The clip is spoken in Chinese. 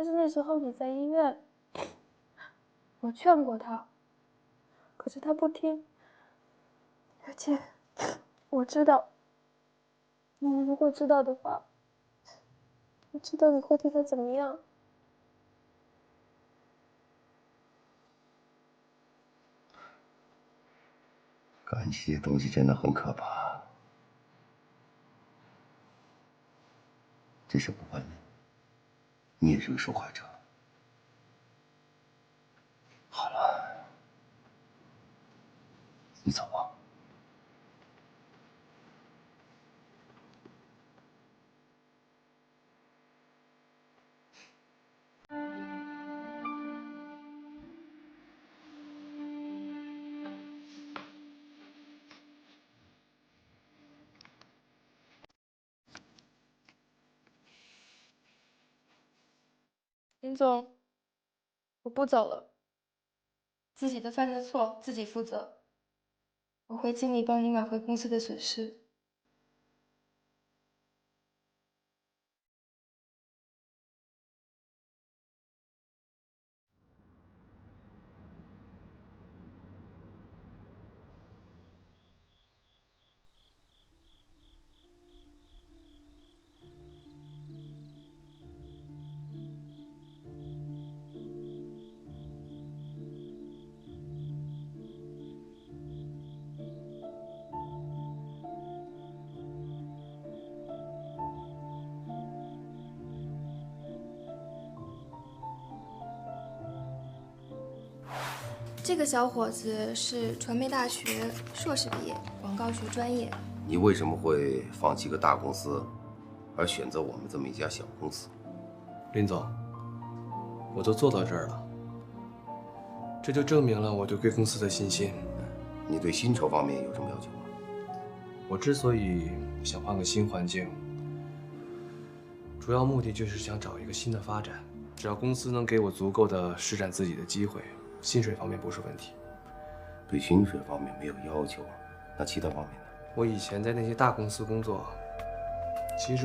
但是那時候你在醫院，我勸過他，可是他不聽。而且我知道，你如果知道的話，我知道你会对他怎麼樣。感情的東西真的很可怕。只是不管你也是个受害者。好了，你走吧。林總，我不走了，自己的犯的錯自己負責，我會盡力幫你挽回公司的損失。这個小伙子是傳媒大學碩士畢業，廣告學專業。你為什麼會放棄個大公司，而選擇我們這麼一家小公司？林總，我都做到這兒了，這就證明了我對貴公司的信心。你對薪酬方面有什麼要求嗎？我之所以想換個新環境，主要目的就是想找一個新的發展。只要公司能給我足夠的施展自己的機會，薪水方面不是問題。對薪水方面沒有要求，那其他方面呢？我以前在那些大公司工作，其實